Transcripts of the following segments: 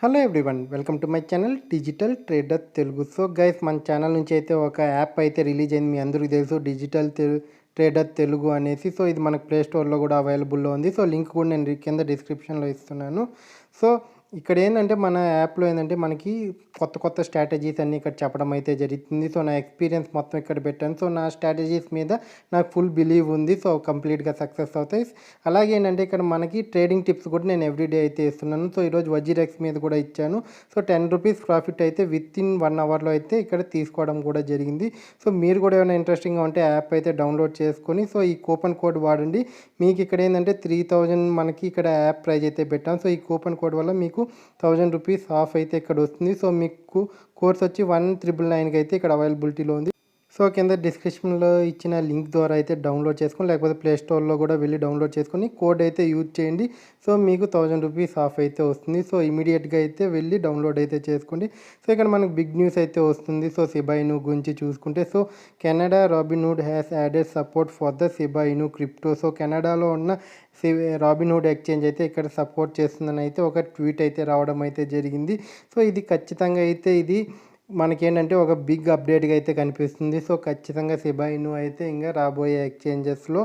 Hello everyone, welcome to my channel digital trader Telugu. So guys, మన channel నుంచి అయితే ఒక యాప్ అయితే రిలీజ్ అయింది. మీ అందరికీ తెలుసు, డిజిటల్ ట్రేడర్ తెలుగు అనేసి. సో ఇది మనకు ప్లే స్టోర్లో కూడా అవైలబుల్లో ఉంది. సో లింక్ కూడా నేను కింద డిస్క్రిప్షన్లో ఇస్తున్నాను. సో ఇక్కడ ఏంటంటే మన యాప్లో ఏంటంటే మనకి కొత్త కొత్త స్ట్రాటజీస్ అన్నీ ఇక్కడ చెప్పడం అయితే జరుగుతుంది. సో నా ఎక్స్పీరియన్స్ మొత్తం ఇక్కడ పెట్టాను. సో నా స్ట్రాటజీస్ మీద నాకు ఫుల్ బిలీవ్ ఉంది. సో కంప్లీట్గా సక్సెస్ అవుతాయి. అలాగే ఏంటంటే ఇక్కడ మనకి ట్రేడింగ్ టిప్స్ కూడా నేను ఎవ్రీడే అయితే ఇస్తున్నాను. సో ఈరోజు వజీరెక్స్ మీద కూడా ఇచ్చాను. సో 10 రూపీస్ ప్రాఫిట్ అయితే విత్ ఇన్ 1 అవర్లో అయితే ఇక్కడ తీసుకోవడం కూడా జరిగింది. సో మీరు కూడా ఏమైనా ఇంట్రెస్టింగ్గా ఉంటే యాప్ అయితే డౌన్లోడ్ చేసుకొని సో ఈ కూపన్ కోడ్ వాడండి. మీకు ఇక్కడ ఏంటంటే 3000 మనకి ఇక్కడ యాప్ ప్రైజ్ అయితే పెట్టాం. సో ఈ కూపన్ కోడ్ వల్ల మీకు 1000 రూపీస్ ఆఫ్ అయితే ఇక్కడ వస్తుంది. సో మీకు కోర్స్ వచ్చి 1999కి అయితే ఇక్కడ అవైలబిలిటీలో ఉంది. సో కింద డిస్క్రిప్షన్లో ఇచ్చిన లింక్ ద్వారా అయితే డౌన్లోడ్ చేసుకొని, లేకపోతే ప్లే స్టోర్లో కూడా వెళ్ళి డౌన్లోడ్ చేసుకొని కోడ్ అయితే యూజ్ చేయండి. సో మీకు 1000 రూపీస్ ఆఫ్ అయితే వస్తుంది. సో ఇమీడియట్గా అయితే వెళ్ళి డౌన్లోడ్ అయితే చేసుకోండి. సో ఇక్కడ మనకు బిగ్ న్యూస్ అయితే వస్తుంది. సో సిబా ఇను గురించి చూసుకుంటే, so Canada Robinhood has added support for the Shiba Inu crypto. So కెనడాలో ఉన్న రాబిన్హుడ్ ఎక్స్చేంజ్ అయితే ఇక్కడ సపోర్ట్ చేస్తుందని అయితే ఒక ట్వీట్ అయితే రావడం అయితే జరిగింది. సో ఇది ఖచ్చితంగా అయితే ఇది మనకేంటంటే ఒక బిగ్ అప్డేట్గా అయితే కనిపిస్తుంది. సో ఖచ్చితంగా సిబా ఇను అయితే ఇంకా రాబోయే ఎక్స్చేంజెస్లో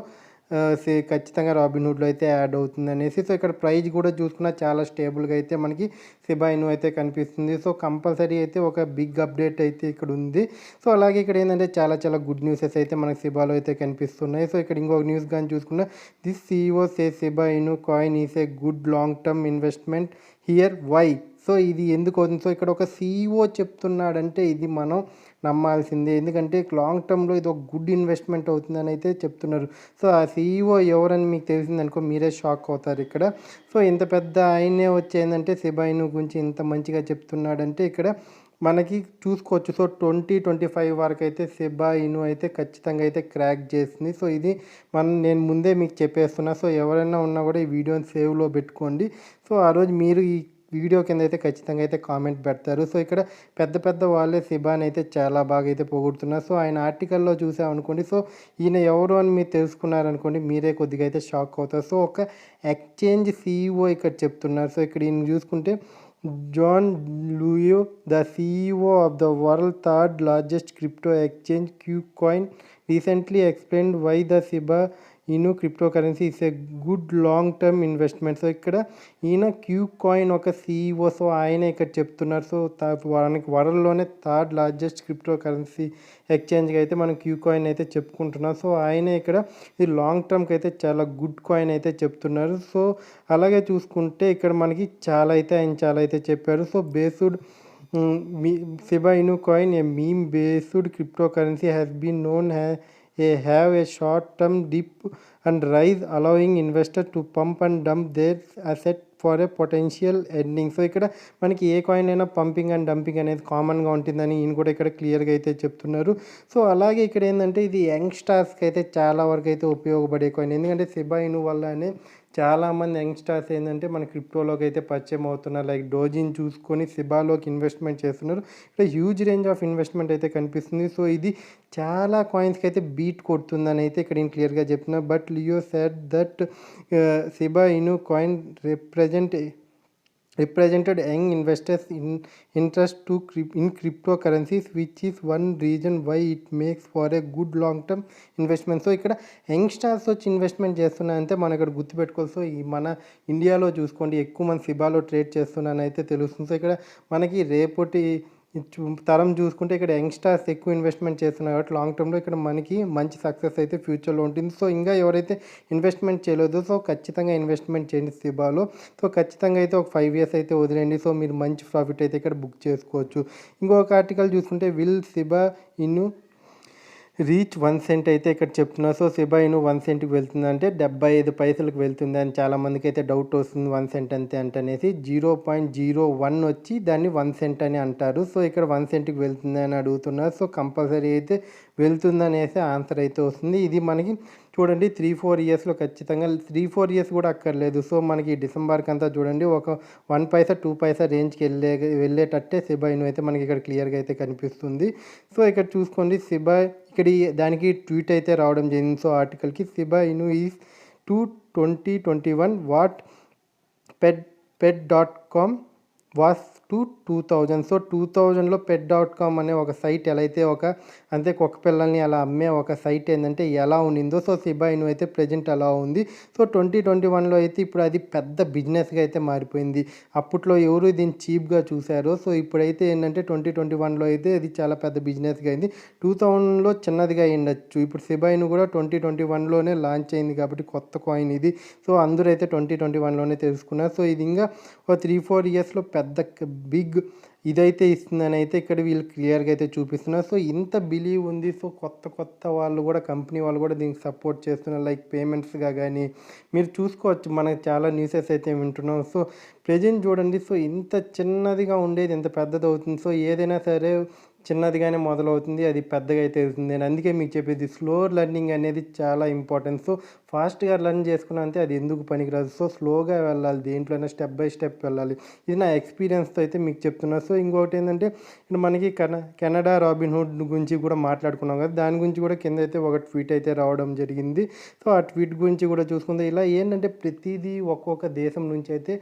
ఖచ్చితంగా రాబిన్హుడ్లో అయితే యాడ్ అవుతుంది అనేసి. సో ఇక్కడ ప్రైజ్ కూడా చూసుకున్నా చాలా స్టేబుల్గా అయితే మనకి సిబా ఇను అయితే కనిపిస్తుంది. సో కంపల్సరీ అయితే ఒక బిగ్ అప్డేట్ అయితే ఇక్కడ ఉంది. సో అలాగే ఇక్కడ ఏంటంటే చాలా చాలా గుడ్ న్యూసెస్ అయితే మనకి సిబాలో అయితే కనిపిస్తున్నాయి. సో ఇక్కడ ఇంకొక న్యూస్ కానీ చూసుకున్నా, this CEO says Shiba Inu coin is a good long term investment here why. So ఇది ఎందుకు అవుతుంది? సో ఇక్కడ ఒక CEO చెప్తున్నాడంటే ఇది మనం నమ్మాల్సిందే. ఎందుకంటే లాంగ్ టర్మ్లో ఇది ఒక గుడ్ ఇన్వెస్ట్మెంట్ అవుతుందని అయితే చెప్తున్నారు. సో ఆ CEO ఎవరని మీకు తెలిసిందనుకో మీరే షాక్ అవుతారు ఇక్కడ. సో ఇంత పెద్ద ఆయనే వచ్చేందంటే సిబా ఇను గురించి ఇంత మంచిగా చెప్తున్నాడంటే ఇక్కడ మనకి చూసుకోవచ్చు. సో 2025 వరకు అయితే సిబా ఇను అయితే ఖచ్చితంగా అయితే క్రాక్ చేస్తుంది. సో ఇది నేను ముందే మీకు చెప్పేస్తున్నా. సో ఎవరైనా ఉన్నా కూడా ఈ వీడియోని సేవ్లో పెట్టుకోండి. సో ఆ రోజు మీరు ఈ వీడియో కింద అయితే ఖచ్చితంగా అయితే కామెంట్ పెడతారు. సో ఇక్కడ పెద్ద పెద్ద వాళ్ళే సిబాని అయితే చాలా బాగా అయితే పొగుడుతున్నారు. సో ఆయన ఆర్టికల్లో చూసామనుకోండి, సో ఈయన ఎవరు అని మీరు తెలుసుకున్నారనుకోండి, మీరే కొద్దిగా అయితే షాక్ అవుతారు. సో ఒక ఎక్స్చేంజ్ CEO ఇక్కడ చెప్తున్నారు. సో ఇక్కడ ఈయన చూసుకుంటే, John Lyu, the CEO of the world third largest crypto exchange KuCoin recently explained why the Shiba Inu crypto currency is a good long term investment. So ఇక్కడ ఈయన క్యూకాయిన్ ఒక CEO. So ఆయన ఇక్కడ చెప్తున్నారు. సో మనకి వరల్డ్లోనే థర్డ్ లార్జెస్ట్ క్రిప్టో కరెన్సీ ఎక్స్చేంజ్గా అయితే మనం క్యూకాయిన్ అయితే చెప్పుకుంటున్నాం. సో ఆయనే ఇక్కడ ఇది లాంగ్ టర్మ్కి అయితే చాలా గుడ్ కాయిన్ అయితే చెప్తున్నారు. సో అలాగే చూసుకుంటే ఇక్కడ మనకి చాలా అయితే చెప్పారు. So based Shiba Inu coin a meme based cryptocurrency has been known have a short-term dip and rise, allowing investors to pump and dump their asset for a potential earning. So ఇక్కడ మనకి ఏ coin అయినా pumping and dumping అనేది కామన్గా ఉంటుందని ఈయన కూడా ఇక్కడ క్లియర్గా అయితే చెప్తున్నారు. సో అలాగే ఇక్కడ ఏంటంటే ఇది యంగ్స్టర్స్కి అయితే చాలా వరకు అయితే ఉపయోగపడే కాయిన్. ఎందుకంటే సిబా ఇను వల్లనే చాలామంది యంగ్స్టర్స్ ఏంటంటే మన క్రిప్టోలోకి అయితే పరిచయం అవుతున్నారు. లైక్ డోజిని చూసుకొని సిబాలోకి ఇన్వెస్ట్మెంట్ చేస్తున్నారు. ఇక్కడ హ్యూజ్ రేంజ్ ఆఫ్ ఇన్వెస్ట్మెంట్ అయితే కనిపిస్తుంది. సో ఇది చాలా కాయిన్స్కి అయితే బీట్ కొడుతుందని అయితే ఇక్కడ నేను క్లియర్గా చెప్తున్నారు. But Leo said that Siba Inu coin represented young investors' interest in cryptocurrencies, which is one reason why it makes for a good long-term investment. So ఇక్కడ యంగ్స్టర్స్ వచ్చి ఇన్వెస్ట్మెంట్ చేస్తున్నారంటే మనం ఇక్కడ గుర్తుపెట్టుకోవాలి. సో ఈ మన ఇండియాలో చూసుకోండి, ఎక్కువ మంది సిబాలో ట్రేడ్ చేస్తున్నారని అయితే తెలుస్తుంది. సో ఇక్కడ మనకి రేపటి తరం చూసుకుంటే ఇక్కడ యంగ్స్టర్స్ ఎక్కువ ఇన్వెస్ట్మెంట్ చేస్తున్నారు కాబట్టి లాంగ్ టర్మ్లో ఇక్కడ మనకి మంచి సక్సెస్ అయితే ఫ్యూచర్లో ఉంటుంది. సో ఇంకా ఎవరైతే ఇన్వెస్ట్మెంట్ చేయలేదో సో ఖచ్చితంగా ఇన్వెస్ట్మెంట్ చేయండి సిబాలో. సో ఖచ్చితంగా అయితే ఒక 5 years అయితే వదిలేండి. సో మీరు మంచి ప్రాఫిట్ అయితే ఇక్కడ బుక్ చేసుకోవచ్చు. ఇంకొక ఆర్టికల్ చూసుకుంటే, విల్ సిబా ఇను రీచ్ 1 cent అయితే ఇక్కడ చెప్తున్నారు. సో సిబా ఇను 1 centకి వెళ్తుంది అంటే 75 పైసలకు వెళ్తుంది అని చాలామందికి అయితే డౌట్ వస్తుంది. 1 cent అంతే అంటనేసి 0.01 వచ్చి దాన్ని 1 cent అని అంటారు. సో ఇక్కడ 1 centకి వెళ్తుంది అని అడుగుతున్నారు. సో కంపల్సరీ అయితే వెళ్తుందనేసి ఆన్సర్ అయితే వస్తుంది. ఇది మనకి చూడండి 3-4 yearsలో ఖచ్చితంగా 3-4 years కూడా అక్కర్లేదు. సో మనకి డిసెంబర్కి అంతా చూడండి ఒక 1 పైసా 2 పైసా రేంజ్కి వెళ్ళేటట్టే సిబా ఇను అయితే మనకి ఇక్కడ క్లియర్గా అయితే కనిపిస్తుంది. సో ఇక్కడ చూసుకోండి, సిబా ఇక్కడ దానికి ట్వీట్ అయితే రావడం జరిగింది. సో ఆర్టికల్కి, Shiba Inu is 2021 what pet.com was to 2000. So 2000లో పెట్.com అనే ఒక సైట్ ఎలా అయితే అంతే కుక్క పిల్లల్ని అలా అమ్మే ఒక సైట్ ఏందంటే ఎలా ఉండిందో సో షిబా ఇను అయితే ప్రెజెంట్ అలా ఉంది. సో 2021లో అయితే ఇప్పుడు అది పెద్ద బిజినెస్‌గా అయితే మారిపోయింది. అప్పట్లో ఎవరు దీన్ని చీప్‌గా చూసారో సో ఇప్పుడైతే ఏంటంటే 2021లో అయితే అది చాలా పెద్ద బిజినెస్‌గా అయింది. 2000లో చిన్నదిగా అయ్యుండొచ్చు. ఇప్పుడు షిబా ఇను కూడా 2021లోనే లాంచ్ అయింది కాబట్టి కొత్త కాయిన్ ఇది. సో అందరూ అయితే 2021లోనే తెలుసుకున్నారు. సో ఇది ఇంకా ఓ 3, 4 ఇయర్స్‌లో పెద్ద బిగ్ ఇదైతే ఇస్తుందని అయితే ఇక్కడ వీళ్ళు క్లియర్‌గా అయితే చూపిస్తున్నారు. సో ఇంత బిలీవ్ ఉంది. సో కొత్త వాళ్ళు కూడా కంపెనీ వాళ్ళు కూడా దీనికి సపోర్ట్ చేస్తున్నారు. లైక్ పేమెంట్స్‌గా గానీ మీరు చూసుకోవచ్చు. మనకు చాలా న్యూసెస్ అయితే వింటున్నాం. సో ప్రెజెంట్ చూడండి. సో ఇంత చిన్నదిగా ఉండేది ఇంత పెద్దదవుతుంది. సో ఏదైనా సరే చిన్నదిగానే మొదలవుతుంది. అది పెద్దగా అయితే వెళ్తుంది. నేను అందుకే మీకు చెప్పేది స్లో లెర్నింగ్ అనేది చాలా ఇంపార్టెంట్. సో ఫాస్ట్‌గా లెర్న్ చేసుకున్నంతే అది ఎందుకు పనికిరాదు. సో స్లోగా వెళ్ళాలి. దేంట్లోనైనా స్టెప్ బై స్టెప్ వెళ్ళాలి. ఇది నా ఎక్స్‌పీరియన్స్‌తో అయితే మీకు చెప్తున్నా. సో ఇంకొకటి ఏంటంటే ఇప్పుడు మనకి కెనడా రాబిన్‌హుడ్ గురించి కూడా మాట్లాడుకున్నాం కదా! దాని గురించి కూడా కింద అయితే ఒక ట్వీట్ అయితే రావడం జరిగింది. సో ఆ ట్వీట్ గురించి కూడా చూసుకుంటే ఇలా ఏంటంటే ప్రతిదీ ఒక్కొక్క దేశం నుంచి అయితే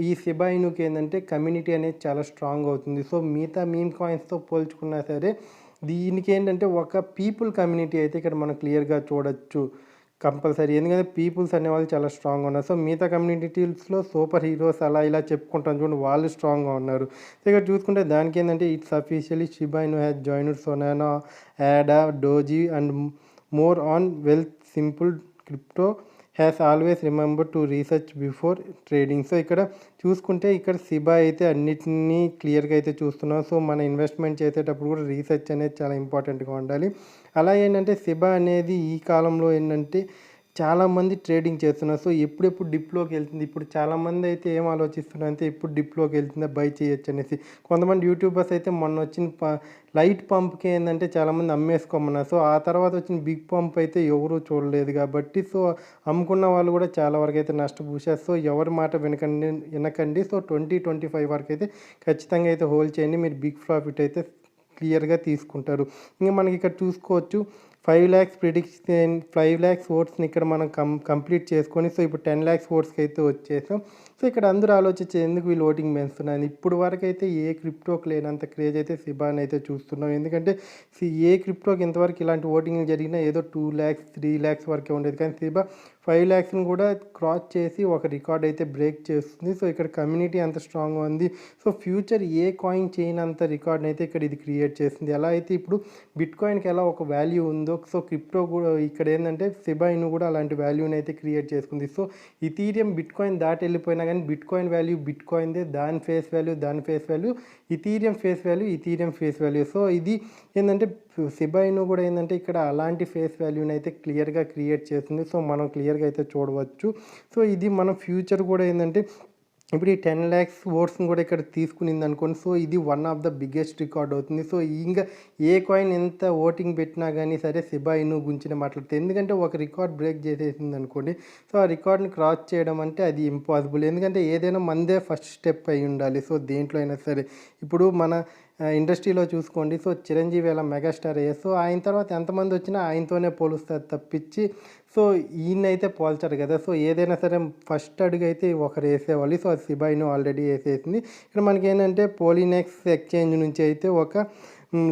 ఈ షిబా ఇనుకి ఏంటంటే కమ్యూనిటీ అనేది చాలా స్ట్రాంగ్ అవుతుంది. సో మిగతా మీమ్ కాయిన్స్‌తో పోల్చుకున్నా సరే దీనికి ఏంటంటే ఒక పీపుల్ కమ్యూనిటీ అయితే ఇక్కడ మనం క్లియర్‌గా చూడొచ్చు. కంపల్సరీ. ఎందుకంటే పీపుల్స్ అనేవాళ్ళు చాలా స్ట్రాంగ్‌గా ఉన్నారు. సో మిగతా కమ్యూనిటీస్‌లో సూపర్ హీరోస్ అలా ఇలా చెప్పుకుంటాం చూడండి వాళ్ళు స్ట్రాంగ్‌గా ఉన్నారు. సో ఇక్కడ చూసుకుంటే దానికేందంటే it's officially Shiba Inu has joined Solana, Ada, Doge and more on wealth simple crypto has always remember to research before trading. So ఇక్కడ చూసుకుంటే ఇక్కడ షిబా అయితే అన్నిటినీ క్లియర్‌గా అయితే చూస్తున్నాం. సో మన ఇన్వెస్ట్మెంట్ చేసేటప్పుడు కూడా రీసెర్చ్ అనేది చాలా ఇంపార్టెంట్‌గా ఉండాలి. అలా ఏంటంటే షిబా అనేది ఈ కాలంలో ఏంటంటే చాలామంది ట్రేడింగ్ చేస్తున్నారు. సో ఎప్పుడెప్పుడు డిప్‌లోకి వెళ్తుంది. ఇప్పుడు చాలామంది అయితే ఏం ఆలోచిస్తున్నారంటే ఎప్పుడు డిప్‌లోకి వెళ్తుందా బై చేయొచ్చు అనేసి. కొంతమంది యూట్యూబర్స్ అయితే మొన్న వచ్చిన లైట్ పంప్‌కి ఏందంటే చాలామంది అమ్మేసుకోమన్నారు. సో ఆ తర్వాత వచ్చిన బిగ్ పంప్ అయితే ఎవరు చూడలేదు కాబట్టి సో అమ్ముకున్న వాళ్ళు కూడా చాలా వరకు అయితే నష్టపోసారు. సో ఎవరి మాట వినకండి. సో 2025 వరకు అయితే ఖచ్చితంగా అయితే హోల్డ్ చేయండి. మీరు బిగ్ ప్రాఫిట్ అయితే క్లియర్‌గా తీసుకుంటారు. ఇంక మనకి ఇక్కడ చూసుకోవచ్చు 5,00,000 ప్రిడిక్షన్ 5,00,000 ఓట్స్‌ని ఇక్కడ మనం కంప్లీట్ చేసుకొని సో ఇప్పుడు 10,00,000 ఓట్స్‌కి అయితే వచ్చేసాం. సో ఇక్కడ అందరూ ఆలోచించి ఎందుకు వీళ్ళు ఓటింగ్ పెంచుతున్నారు. ఇప్పుడు వరకైతే ఏ క్రిప్టోకి లేనంత క్రేజ్ అయితే షిబాని అయితే చూస్తున్నాం. ఎందుకంటే ఏ క్రిప్టోకి ఇంతవరకు ఇలాంటి ఓటింగ్లు జరిగినా ఏదో 2,00,000 3,00,000 వరకే ఉండేది. కానీ షిబా 5,00,000ని కూడా క్రాస్ చేసి ఒక రికార్డ్ అయితే బ్రేక్ చేస్తుంది. సో ఇక్కడ కమ్యూనిటీ అంత స్ట్రాంగ్‌గా ఉంది. సో ఫ్యూచర్ ఏ కాయిన్ చేయనంత రికార్డ్‌ని అయితే ఇక్కడ ఇది క్రియేట్ చేస్తుంది. ఎలా అయితే ఇప్పుడు బిట్‌కాయిన్‌కి ఎలా ఒక వాల్యూ ఉందో సో క్రిప్టో కూడా ఇక్కడ ఏంటంటే షిబా ఇను కూడా అలాంటి వాల్యూని అయితే క్రియేట్ చేసుకుంది. సో ఇథీరియం బిట్‌కాయిన్ దాటి వెళ్ళిపోయినా కానీ బిట్‌కాయిన్ వాల్యూ బిట్‌కాయిన్‌దే. దాని face value Ethereum face value. So ఇది ఏంటంటే షిబా ఇను కూడా ఏంటంటే ఇక్కడ అలాంటి ఫేస్ వాల్యూని అయితే క్లియర్‌గా క్రియేట్ చేస్తుంది. సో మనం క్లియర్‌గా అయితే చూడవచ్చు. సో ఇది మన ఫ్యూచర్ కూడా ఏంటంటే ఇప్పుడు ఈ 10,00,000 ఓట్స్‌ని కూడా ఇక్కడ తీసుకునింది అనుకోండి. సో ఇది one of the biggest record అవుతుంది. సో ఇంకా ఏ కాయిన్ ఎంత ఓటింగ్ పెట్టినా కానీ సరే షిబా ఇను గురించినే మాట్లాడుతాయి. ఎందుకంటే ఒక రికార్డ్ బ్రేక్ చేసేసింది అనుకోండి. సో ఆ రికార్డ్‌ని క్రాస్ చేయడం అంటే అది ఇంపాసిబుల్. ఎందుకంటే ఏదైనా మనదే ఫస్ట్ స్టెప్ అయి ఉండాలి. సో దేంట్లో అయినా సరే ఇప్పుడు మన ఇండస్ట్రీలో చూసుకోండి. సో చిరంజీవి అలా మెగాస్టార్ అయ్యారు. సో ఆయన తర్వాత ఎంతమంది వచ్చినా ఆయనతోనే పోలుస్తారు తప్పించి సో ఈయనైతే పోల్చరు కదా. సో ఏదైనా సరే ఫస్ట్ అడుగు అయితే ఒకరు వేసేవాళ్ళు. సో అది షిబా ఇను ఆల్రెడీ వేసేసింది. ఇక్కడ మనకేంటంటే పోలినెక్స్ ఎక్స్చేంజ్ నుంచి అయితే ఒక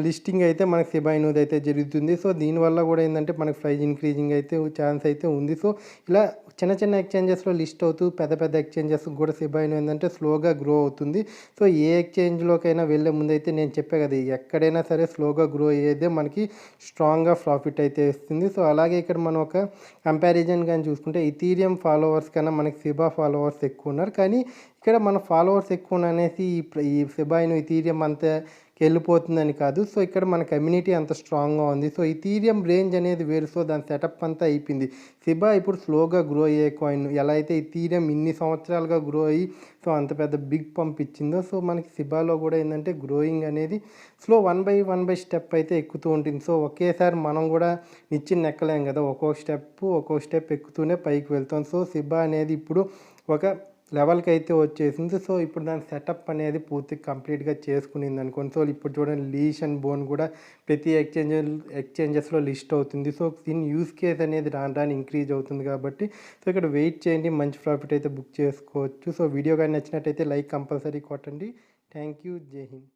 లిస్టింగ్ అయితే మనకి షిబా ఇనుది అయితే జరుగుతుంది. సో దీనివల్ల కూడా ఏంటంటే మనకి ప్రైజ్ ఇంక్రీజింగ్ అయితే ఛాన్స్ అయితే ఉంది. సో ఇలా చిన్న ఎక్స్చేంజెస్లో లిస్ట్ అవుతూ పెద్ద ఎక్స్చేంజెస్ కూడా షిబా ఇను ఏంటంటే స్లోగా గ్రో అవుతుంది. సో ఏ ఎక్స్చేంజ్లోకైనా వెళ్ళే ముందైతే నేను చెప్పే కదా ఎక్కడైనా సరే స్లోగా గ్రో అయ్యేదే మనకి స్ట్రాంగ్గా ప్రాఫిట్ అయితే ఇస్తుంది. సో అలాగే ఇక్కడ మనం ఒక కంపారిజన్ కానీ చూసుకుంటే ఇథీరియం ఫాలోవర్స్ కన్నా మనకి షిబా ఫాలోవర్స్ ఎక్కువ ఉన్నారు. కానీ ఇక్కడ మన ఫాలోవర్స్ ఎక్కువ అనేసి ఈ షిబా ఇను ఇథీరియం అంతా వెళ్ళిపోతుందని కాదు. సో ఇక్కడ మన కమ్యూనిటీ అంత స్ట్రాంగ్గా ఉంది. సో ఇథీరియం రేంజ్ అనేది వేరు. సో దాని సెటప్ అంతా అయిపోయింది. షిబా ఇప్పుడు స్లోగా గ్రో అయ్యే కాయిన్. ఎలా అయితే ఇథీరియం ఇన్ని సంవత్సరాలుగా గ్రో అయ్యి సో అంత పెద్ద బిగ్ పంప్ ఇచ్చిందో సో మనకి షిబాలో కూడా ఏంటంటే గ్రోయింగ్ అనేది స్లో వన్ బై స్టెప్ అయితే ఎక్కుతూ ఉంటుంది. సో ఒకేసారి మనం కూడా నిచ్చెన ఎక్కలేం కదా. ఒక్కొక్క స్టెప్ ఎక్కుతూనే పైకి వెళ్తాం. సో షిబా అనేది ఇప్పుడు ఒక లెవెల్‌కి అయితే వచ్చేసింది. సో, ఇప్పుడు దాని సెటప్ అనేది పూర్తిగా కంప్లీట్‌గా చేసుకునిందనుకోండి. సో, ఇప్పుడు చూడండి లీష్ అండ్ బోన్ కూడా ప్రతి ఎక్స్‌చేంజెస్‌లో లిస్ట్ అవుతుంది. సో, దీని యూజ్ కేస్ అనేది రాను రాను ఇంక్రీజ్ అవుతుంది కాబట్టి, సో, ఇక్కడ వెయిట్ చేయండి. మంచి ప్రాఫిట్ అయితే బుక్ చేసుకోవచ్చు. సో, వీడియో గాని నచ్చినట్టయితే లైక్ కంపల్సరీ కొట్టండి. Thank you. జై హింద్.